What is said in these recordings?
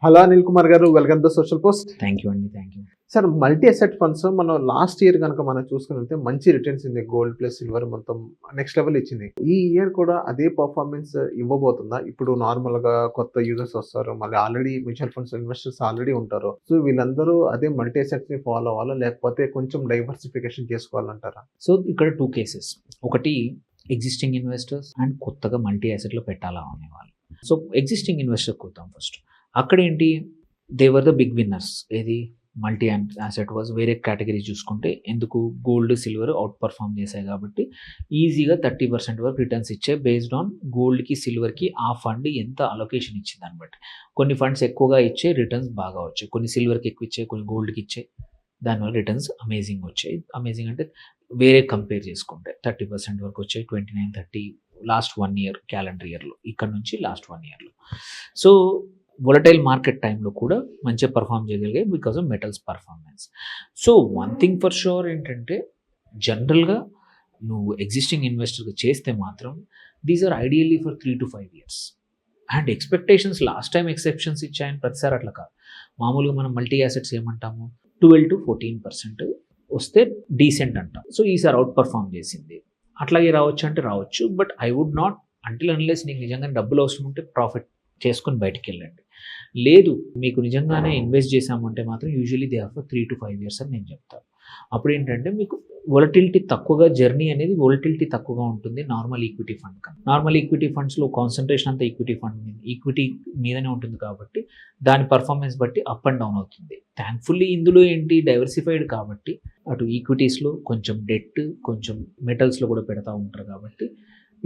Hello Anil Kumar గారు, welcome to social post. Thank you అండి, thank you. Sir, multi asset funds మనం last year కనుక మనం చూసుకుంటే మంచి రిటర్న్స్ ఉంది. గోల్డ్ ప్లస్ సిల్వర్ మొత్తం నెక్స్ట్ లెవెల్ ఇచ్చింది. ఈ ఇయర్ కూడా అదే పర్ఫార్మెన్స్ ఇవ్వబోతుందా? ఇప్పుడు నార్మల్ గా కొత్త యూజర్స్ వస్తారు, మళ్ళీ already mutual funds investors already ఉంటారు. సో వీళ్ళందరూ అదే మల్టీ అసెట్స్ ని ఫాలో అవ్వాలా, లేకపోతే కొంచెం డైవర్సిఫికేషన్ చేసుకోవాలంటారా? సో ఇక్కడ 2 కేసెస్. ఒకటి ఎగ్జిస్టింగ్ ఇన్వెస్టర్స్ అండ్ కొత్తగా మల్టీ అసెట్లో పెట్టాలా అనేవాళ్ళు. సో ఎగ్జిస్టింగ్ ఇన్వెస్టర్ చూద్దాం ఫస్ట్. అక్కడ ఏంటి, దేవర్ ద బిగ్ విన్నర్స్. ఏది మల్టీ అసెట్ వాజ్ వేరే కేటగిరీ చూసుకుంటే ఎందుకు గోల్డ్ సిల్వర్ అవుట్ పర్ఫామ్ చేశాయి కాబట్టి ఈజీగా 30% వరకు రిటర్న్స్ ఇచ్చాయి బేస్డ్ ఆన్ గోల్డ్కి సిల్వర్కి ఆ ఫండ్ ఎంత అలొకేషన్ ఇచ్చింది దాన్ని బట్టి. కొన్ని ఫండ్స్ ఎక్కువగా ఇచ్చే రిటర్న్స్ బాగా వచ్చాయి, కొన్ని సిల్వర్కి ఎక్కువ ఇచ్చాయి, కొన్ని గోల్డ్కి ఇచ్చాయి, దానివల్ల రిటర్న్స్ అమేజింగ్ వచ్చాయి. అమేజింగ్ అంటే వేరే కంపేర్ చేసుకుంటే 30% వరకు వచ్చాయి, 29-30 లాస్ట్ 1 ఇయర్ క్యాలెండర్ ఇయర్లో, ఇక్కడ నుంచి లాస్ట్ 1 ఇయర్లో. సో వొలటైల్ మార్కెట్ టైంలో కూడా మంచిగా పర్ఫామ్ చేయగలిగాయి because of metals performance. So one thing for sure ఏంటంటే, జనరల్గా నువ్వు ఎగ్జిస్టింగ్ ఇన్వెస్టర్గా చేస్తే మాత్రం these are ideally for 3 to 5 years. And expectations last time exceptions ఇచ్చాయని ప్రతిసారి అట్లా కాదు. మామూలుగా మనం మల్టీ అసెట్స్ ఏమంటాము, 12 to 14% వస్తే డీసెంట్ అంటాం. సో ఈసారి అవుట్ పర్ఫామ్ చేసింది. అట్లాగే రావచ్చు అంటే రావచ్చు, but I would not until unless నీకు నిజంగా డబ్బులు అవసరం ఉంటే ప్రాఫిట్ చేసుకొని బయటికి వెళ్ళండి. లేదు మీకు నిజంగానే ఇన్వెస్ట్ చేసామంటే మాత్రం usually they are for 3 to 5 years అని నేను చెప్తాను. అప్పుడు ఏంటంటే మీకు వొలటిలిటీ తక్కువగా, జర్నీ అనేది వొలటిలిటీ తక్కువగా ఉంటుంది నార్మల్ ఈక్విటీ ఫండ్ కన్నా. నార్మల్ ఈక్విటీ ఫండ్స్లో కాన్సన్ట్రేషన్ అంతా ఈక్విటీ మీదనే ఉంటుంది కాబట్టి దాని పర్ఫార్మెన్స్ బట్టి అప్ అండ్ డౌన్ అవుతుంది. థ్యాంక్ఫుల్లీ ఇందులో ఏంటి, డైవర్సిఫైడ్ కాబట్టి అటు ఈక్విటీస్లో కొంచెం డెట్, కొంచెం మెటల్స్లో కూడా పెడతా ఉంటారు కాబట్టి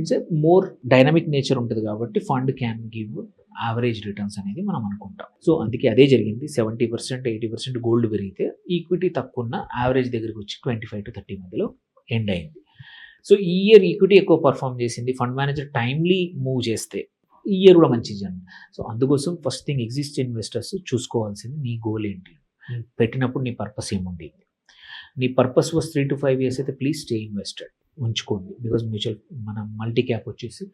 it's a more dynamic nature ఉంటుంది కాబట్టి fund can give average returns అనేది మనం అనుకుంటాం. సో అందుకే అదే జరిగింది. 70%, 80% గోల్డ్ పెరిగితే ఈక్విటీ తక్కువ ఉన్న యావరేజ్ దగ్గరికి వచ్చి 25 to 30 మధ్యలో ఎండ్ అయింది. సో ఈ ఇయర్ ఈక్విటీ ఎక్కువ పర్ఫామ్ చేసింది. ఫండ్ మేనేజర్ టైమ్లీ మూవ్ చేస్తే ఈ ఇయర్ కూడా మంచి జరిగింది. సో అందుకోసం ఫస్ట్ థింగ్ ఎగ్జిస్ట్ ఇన్వెస్టర్స్ చూసుకోవాల్సింది నీ గోల్ ఏంటి, పెట్టినప్పుడు నీ పర్పస్ ఏముండేది. నీ పర్పస్ వాస్ 3 to 5 years అయితే ప్లీజ్ స్టే ఇన్వెస్టెడ్ ఉంచుకోండి. బికాజ్ మ్యూచువల్ మన మల్టీ క్యాప్ వచ్చేసి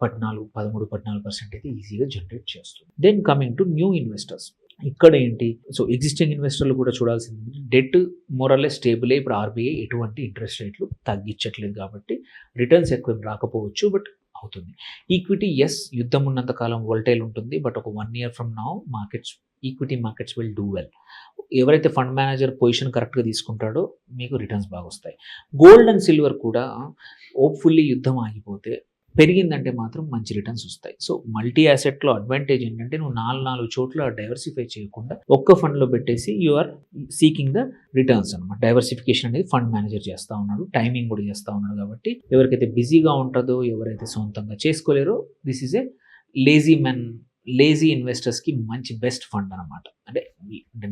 13-14% అయితే ఈజీగా జనరేట్ చేస్తుంది. Then coming to new investors, ఇక్కడ ఏంటి, సో ఎగ్జిస్టింగ్ ఇన్వెస్టర్లు కూడా చూడాల్సింది డెట్ మోరల్లెస్ స్టేబుల్. ఇప్పుడు ఆర్బీఐ ఎటువంటి ఇంట్రెస్ట్ రేట్లు తగ్గించట్లేదు కాబట్టి రిటర్న్స్ ఎక్కువ రాకపోవచ్చు, బట్ అవుతుంది. ఈక్విటీ ఎస్, యుద్ధం ఉన్నంత కాలం వోల్టైల్ ఉంటుంది, బట్ ఒక 1 year from now equity markets will do well. ఎవరైతే ఫండ్ మేనేజర్ పొజిషన్ కరెక్ట్గా తీసుకుంటాడో మీకు రిటర్న్స్ బాగా వస్తాయి. గోల్డ్ అండ్ సిల్వర్ కూడా హోప్ఫుల్లీ యుద్ధం ఆగిపోతే పెరిగిందంటే మాత్రం మంచి రిటర్న్స్ వస్తాయి. సో మల్టీ అసెట్లో అడ్వాంటేజ్ ఏంటంటే నువ్వు 4 చోట్ల డైవర్సిఫై చేయకుండా ఒక్క ఫండ్లో పెట్టేసి you are seeking the returns అనమాట. డైవర్సిఫికేషన్ అనేది ఫండ్ మేనేజర్ చేస్తూ ఉన్నాడు, టైమింగ్ కూడా చేస్తూ ఉన్నాడు. కాబట్టి ఎవరికైతే బిజీగా ఉంటుందో, ఎవరైతే సొంతంగా చేసుకోలేరో, దిస్ ఈజ్ ఏ లేజీ ఇన్వెస్టర్స్కి మంచి బెస్ట్ ఫండ్ అనమాట. అంటే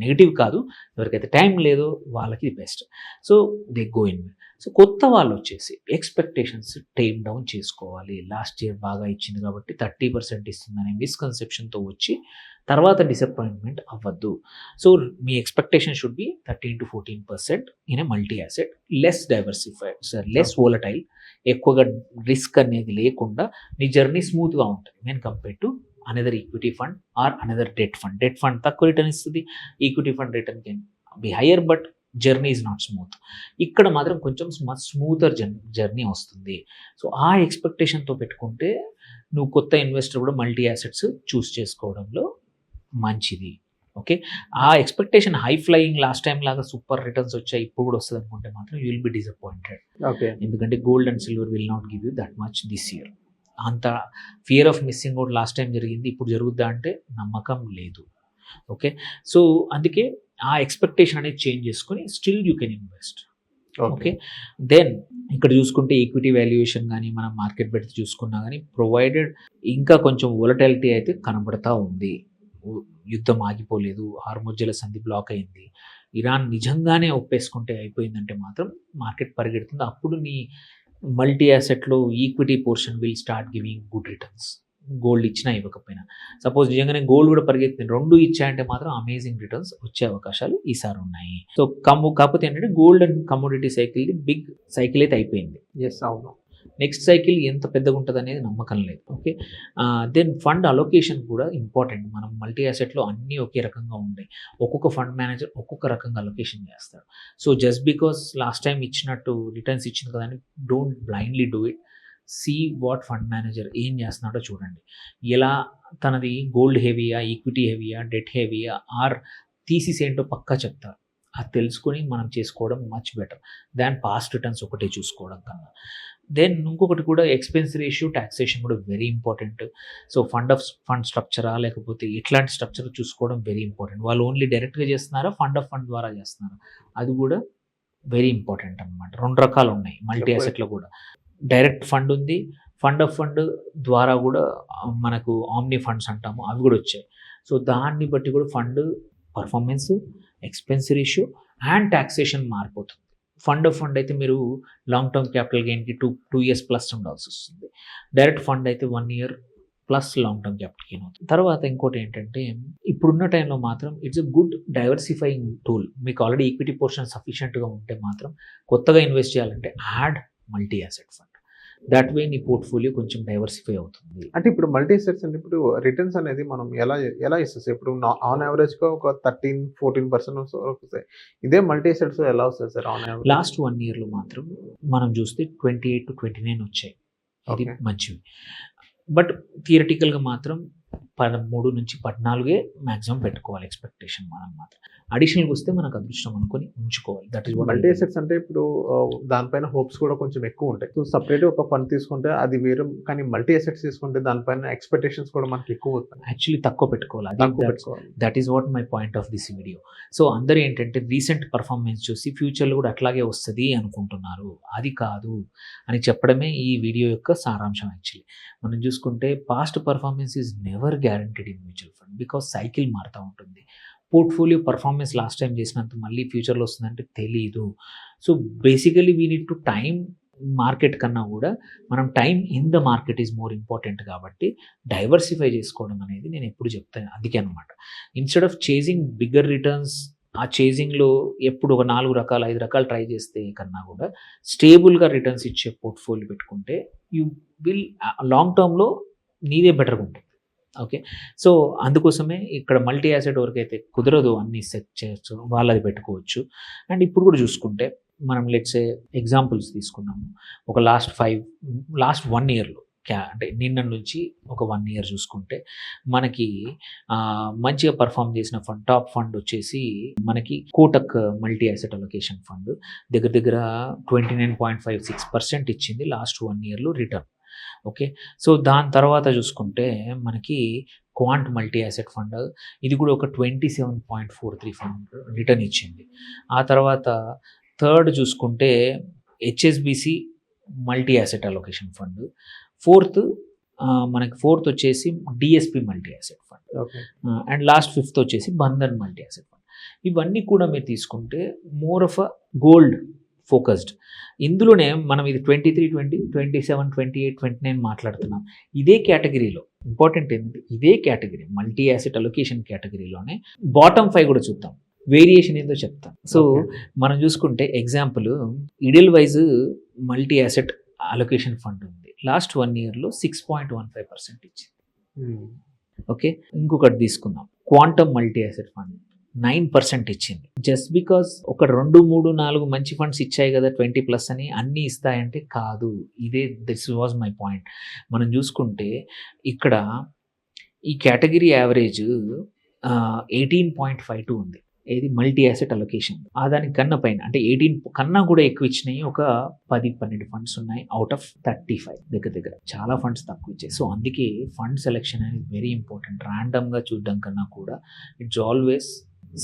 నెగిటివ్ కాదు, ఎవరికైతే టైం లేదో వాళ్ళకి best. So they go in. So కొత్త వాళ్ళు వచ్చేసి ఎక్స్పెక్టేషన్స్ టేమ్ డౌన్ చేసుకోవాలి. లాస్ట్ ఇయర్ బాగా ఇచ్చింది కాబట్టి 30% ఇస్తుందనే మిస్కన్సెప్షన్తో వచ్చి తర్వాత డిసప్పాయింట్మెంట్ అవ్వద్దు. So me expectation should be 13 to 14% in a multi asset, less diversified, less volatile, ఎక్కువగా రిస్క్ అనేది లేకుండా నీ జర్నీ స్మూత్గా ఉంటుంది when compare to another equity fund are another debt fund. Debt fund తక్కువ రిటర్న్ ఇస్తుంది, equity fund return can be higher, but journey is not smooth. ఇక్కడ మాత్రం కొంచెం స్మూతర్ జర్నీ వస్తుంది. సో ఆ ఎక్స్పెక్టేషన్తో పెట్టుకుంటే నువ్వు కొత్త ఇన్వెస్టర్ కూడా మల్టీ అసెట్స్ చూస్ చేసుకోవడంలో మంచిది. ఓకే, ఆ expectation high flying last time లాగా సూపర్ రిటర్న్స్ వచ్చాయి ఇప్పుడు కూడా వస్తుంది అనుకుంటే మాత్రం you will be disappointed. Okay, ఎందుకంటే gold and silver will not give you that much this year. అంత fear of missing out last time జరిగింది, ఇప్పుడు జరుగుద్దా అంటే నమ్మకం లేదు. ఓకే, సో అందుకే ఆ ఎక్స్పెక్టేషన్ అనేది చేంజ్ చేసుకొని still you can invest. Okay, then ఇక్కడ చూసుకుంటే ఈక్విటీ వాల్యుయేషన్ కానీ మనం మార్కెట్ పెడితే చూసుకున్నా కానీ ప్రొవైడెడ్ ఇంకా కొంచెం వొలటాలిటీ అయితే కనబడతా ఉంది. యుద్ధం ఆగిపోలేదు, హార్ముజ్జల సంధి బ్లాక్ అయింది, ఇరాన్ నిజంగానే ఒప్పేసుకుంటే అయిపోయిందంటే మాత్రం మార్కెట్ పరిగెడుతుంది. అప్పుడు నీ మల్టీ అసెట్లో equity portion will start giving good returns. Gold ఇచ్చినా ఇవ్వకపోయినా, సపోజ్ నిజంగానే గోల్డ్ కూడా పరిగెత్తింది, 2 ఇచ్చాయంటే మాత్రం అమేజింగ్ రిటర్న్స్ వచ్చే అవకాశాలు ఈసారి ఉన్నాయి. సో కాకపోతే ఏంటంటే గోల్డ్ అండ్ కమోడిటీ సైకిల్ది బిగ్ సైకిల్ అయితే అయిపోయింది. ఎస్, అవును. నెక్స్ట్ సైకిల్ ఎంత పెద్దగా ఉంటుంది అనేది నమ్మకం లేదు. ఓకే, దెన్ ఫండ్ అలొకేషన్ కూడా ఇంపార్టెంట్. మనం మల్టీ అసెట్లో అన్నీ ఒకే రకంగా ఉంటాయి. ఒక్కొక్క ఫండ్ మేనేజర్ ఒక్కొక్క రకంగా అలొకేషన్ చేస్తాడు. So just because last time ఇచ్చినట్టు రిటర్న్స్ ఇచ్చింది కదా అని don't blindly do it. See what fund manager ఏం చేస్తున్నాడో చూడండి. ఎలా తనది గోల్డ్ హెవీయా, ఈక్విటీ హెవీయా, డెట్ హెవీయా, ఆర్ థీసిస్ ఏంటో పక్కా చెప్తారు. అది తెలుసుకొని మనం చేసుకోవడం much better than past returns ఒకటే చూసుకోవడం కన్నా. దెన్ ఇంకొకటి కూడా ఎక్స్పెన్స్ రేషియో, టాక్సేషన్ కూడా వెరీ ఇంపార్టెంట్. సో ఫండ్ స్ట్రక్చరా లేకపోతే ఎట్లాంటి స్ట్రక్చర్ చూసుకోవడం వెరీ ఇంపార్టెంట్. వాళ్ళు ఓన్లీ డైరెక్ట్గా చేస్తున్నారా, ఫండ్ ద్వారా చేస్తున్నారా, అది కూడా వెరీ ఇంపార్టెంట్ అనమాట. 2 రకాలు ఉన్నాయి మల్టీ అసెట్లో కూడా. డైరెక్ట్ ఫండ్ ఉంది, ఫండ్ ద్వారా కూడా మనకు ఆమ్ని ఫండ్స్ అంటాము, అవి కూడా వచ్చాయి. సో దాన్ని బట్టి కూడా fund performance, expense ratio and taxation మారిపోతుంది. ఫండ్ అయితే మీరు లాంగ్ టర్మ్ క్యాపిటల్ గెయిన్కి 2 years ప్లస్ ఉండాల్సి వస్తుంది. డైరెక్ట్ ఫండ్ అయితే 1 year plus long term capital gain అవుతుంది. తర్వాత ఇంకోటి ఏంటంటే ఇప్పుడున్న టైంలో మాత్రం it's a good diversifying tool. మీకు ఆల్రెడీ ఈక్విటీ పోర్షన్ సఫిషియెంట్గా ఉంటే మాత్రం కొత్తగా ఇన్వెస్ట్ చేయాలంటే add multi asset fund. That way నీ పోర్ట్ఫోలియో కొంచెం డైవర్సిఫై అవుతుంది. అంటే ఇప్పుడు మల్టీ అసెట్స్ అంటే ఇప్పుడు రిటర్న్స్ అనేది మనం ఎలా ఇస్తుంది? ఇప్పుడు ఆన్ యావరేజ్గా ఒక 13-14% వస్తాయి. ఇదే మల్టీ అసెట్స్ ఎలా వస్తుంది సార్ ఆన్ యావరేజ్? లాస్ట్ 1 yearలో మాత్రం మనం చూస్తే 28 to 29 వచ్చాయి. ఇది Okay. మంచివి. బట్ థియరటికల్గా మాత్రం 13 నుంచి 14 మ్యాక్సిమం పెట్టుకోవాలి ఎక్స్పెక్టేషన్. మనం మాత్రం అడిషనల్గా వస్తే మనకు అదృష్టం అనుకొని ఉంచుకోవాలి. That is what multi assets అంటే ఇప్పుడు దానిపైన హోప్స్ కూడా కొంచెం ఎక్కువ ఉంటాయి. సో సపరేట్ ఒక ఫండ్ తీసుకుంటే అది వేరే, కానీ మల్టీ అసెట్స్ తీసుకుంటే దానిపైన ఎక్స్పెక్టేషన్స్ కూడా మనకి ఎక్కువ అవుతాయి. యాక్చువల్లీ తక్కువ పెట్టుకోవాలి. తక్కువ పెట్టుకోవాలి. That is what my point of this video. So అందరూ ఏంటంటే రీసెంట్ పర్ఫార్మెన్స్ చూసి ఫ్యూచర్లో కూడా అట్లాగే వస్తుంది అనుకుంటున్నారు. అది కాదు అని చెప్పడమే ఈ వీడియో యొక్క సారాంశం. యాక్చువల్లీ మనం చూసుకుంటే past performance is never guaranteed in mutual fund, because cycle మారుతూ ఉంటుంది. పోర్ట్ఫోలియో పర్ఫార్మెన్స్ లాస్ట్ టైం చేసినంత మళ్ళీ ఫ్యూచర్లో వస్తుందంటే తెలీదు. So basically we need to time market కన్నా కూడా మనం time in the market is more important. కాబట్టి డైవర్సిఫై చేసుకోవడం అనేది నేను ఎప్పుడు చెప్తాను. అందుకే అనమాట, instead of chasing bigger returns, ఆ చేజింగ్లో ఎప్పుడు ఒక 4 రకాలు 5 రకాలు ట్రై చేస్తే కన్నా కూడా స్టేబుల్గా రిటర్న్స్ ఇచ్చే పోర్ట్ఫోలియో పెట్టుకుంటే యూ విల్ లాంగ్ టర్మ్లో నీదే బెటర్గా ఉంటుంది. ఓకే, సో అందుకోసమే ఇక్కడ మల్టీ యాసెట్ వరకైతే కుదరదు అన్ని సెట్ చేయొచ్చు, వాళ్ళది పెట్టుకోవచ్చు. అండ్ ఇప్పుడు కూడా చూసుకుంటే మనం లెట్సే ఎగ్జాంపుల్స్ తీసుకున్నాము. ఒక లాస్ట్ 1 yearలో అంటే నిన్న నుంచి ఒక 1 year చూసుకుంటే మనకి మంచిగా పర్ఫామ్ చేసిన ఫండ్, టాప్ ఫండ్ వచ్చేసి మనకి Kotak multi asset allocation fund దగ్గర 29.56% ఇచ్చింది లాస్ట్ 1 yearలో రిటర్న్. ఓకే, సో దాని తర్వాత చూసుకుంటే మనకి క్వాంట్ మల్టీ అసెట్ ఫండ్, ఇది కూడా ఒక 27.43 ఫండ్ రిటర్న్ ఇచ్చింది. ఆ తర్వాత థర్డ్ చూసుకుంటే HSBC multi asset allocation fund. Fourth వచ్చేసి DSP multi asset fund. Okay, and last 5th వచ్చేసి బంధన్ మల్టీ అసెట్ ఫండ్. ఇవన్నీ కూడా మీరు తీసుకుంటే more of a gold focused. ఇందులోనే మనం ఇది 23, 20, 27, 28, 29 మాట్లాడుతున్నాం. ఇదే కేటగిరీలో ఇంపార్టెంట్ ఏంటంటే ఇదే కేటగిరీ మల్టీ అసెట్ అలొకేషన్ కేటగిరీలోనే బాటమ్ 5 కూడా చూద్దాం. వేరియేషన్ ఏందో చెప్తాం. సో మనం చూసుకుంటే example Edelweiss multi asset allocation fund ఉంది. లాస్ట్ 1 yearలో 6.15% ఇచ్చింది. ఓకే, ఇంకొకటి తీసుకుందాం క్వాంటమ్ మల్టీ అసెట్ ఫండ్ 9% ఇచ్చింది. జస్ట్ బికాస్ ఒక 2, 3, 4 మంచి ఫండ్స్ ఇచ్చాయి కదా 20+ అని అన్నీ ఇస్తాయంటే కాదు. This was my point. మనం చూసుకుంటే ఇక్కడ ఈ కేటగిరీ యావరేజ్ 18.52 ఉంది. ఏది మల్టీ అసెట్ అలొకేషన్. దానికి కన్నా పైన అంటే 18 కన్నా కూడా ఎక్కువ ఇచ్చినాయి ఒక 10-12 ఫండ్స్ ఉన్నాయి అవుట్ ఆఫ్ 35 దగ్గర. చాలా ఫండ్స్ తక్కువ ఇచ్చాయి. సో అందుకే ఫండ్ సెలెక్షన్ అనేది వెరీ ఇంపార్టెంట్. ర్యాండమ్గా చూడడం కన్నా కూడా ఇట్స్ ఆల్వేస్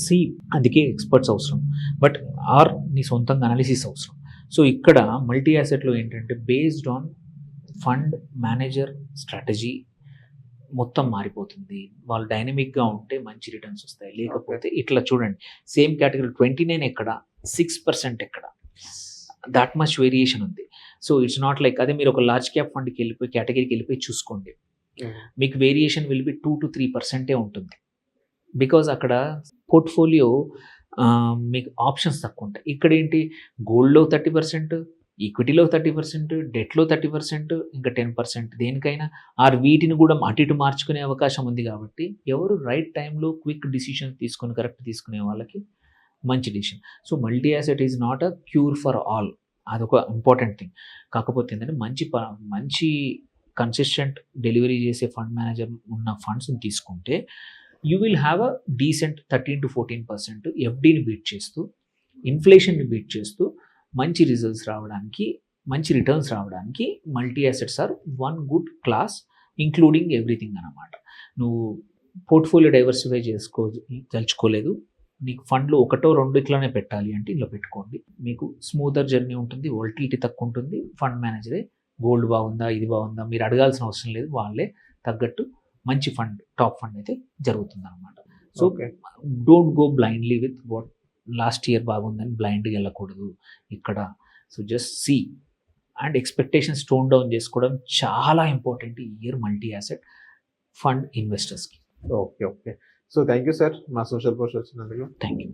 సి, అందుకే ఎక్స్పర్ట్స్ అవసరం, బట్ నీ సొంతంగా అనాలిసిస్ అవసరం. సో ఇక్కడ మల్టీ అసెట్లో ఏంటంటే based on fund manager strategy మొత్తం మారిపోతుంది. వాళ్ళు డైనమిక్గా ఉంటే మంచి రిటర్న్స్ వస్తాయి. లేకపోతే ఇట్లా చూడండి, సేమ్ కేటగిరీ 29 ఎక్కడ, 6% ఎక్కడ, దాట్ మచ్ వేరియేషన్ ఉంది. సో ఇట్స్ నాట్ లైక్ అదే మీరు ఒక లార్జ్ క్యాప్ ఫండ్కి వెళ్ళిపోయి కేటగిరీకి వెళ్ళిపోయి చూసుకోండి, మీకు వేరియేషన్ విల్ బి 2 to 3% ఉంటుంది. బికాజ్ అక్కడ పోర్ట్ఫోలియో మీకు ఆప్షన్స్ తక్కువ ఉంటాయి. ఇక్కడ ఏంటి, గోల్డ్లో 30%, ఈక్విటీలో 30%, డెట్లో 30%, ఇంకా 10% దేనికైనా వీటిని కూడా అటు ఇటు మార్చుకునే అవకాశం ఉంది కాబట్టి ఎవరు రైట్ టైంలో క్విక్ డిసిషన్ తీసుకొని కరెక్ట్ తీసుకునే వాళ్ళకి మంచి decision. So multi asset is not a cure for all, అదొక ఇంపార్టెంట్ థింగ్. కాకపోతే ఏంటంటే మంచి కన్సిస్టెంట్ డెలివరీ చేసే ఫండ్ మేనేజర్ ఉన్న ఫండ్స్ని తీసుకుంటే you will have a decent 13 to 14% ఎఫ్డీని బీట్ చేస్తూ, ఇన్ఫ్లేషన్ని బీట్ చేస్తూ మంచి రిజల్ట్స్ రావడానికి, మంచి రిటర్న్స్ రావడానికి multi assets are one good class, including everything అన్నమాట. నువ్వు పోర్ట్ఫోలియో డైవర్సిఫై తలుచుకోలేదు, నీకు ఫండ్లు 1-2 ఇట్లానే పెట్టాలి అంటే ఇలా పెట్టుకోండి, మీకు స్మూతర్ జర్నీ ఉంటుంది, వోల్టిలిటీ తక్కువ ఉంటుంది. ఫండ్ మేనేజరే గోల్డ్ బాగుందా, ఇది బాగుందా మీరు అడగాల్సిన అవసరం లేదు, వాళ్ళే తగ్గట్టు మంచి ఫండ్, టాప్ ఫండ్ అయితే జరుగుతుంది అనమాట. So don't go blindly with what last year బాగుందని బ్లైండ్గా వెళ్ళకూడదు ఇక్కడ. So just see and expectations tone down చేసుకోవడం చాలా ఇంపార్టెంట్ ఈ ఇయర్ మల్టీ యాసెట్ ఫండ్ ఇన్వెస్టర్స్కి. Okay. So thank you sir మా సోషల్ పోస్ట్ వచ్చినందుకు. Thank you.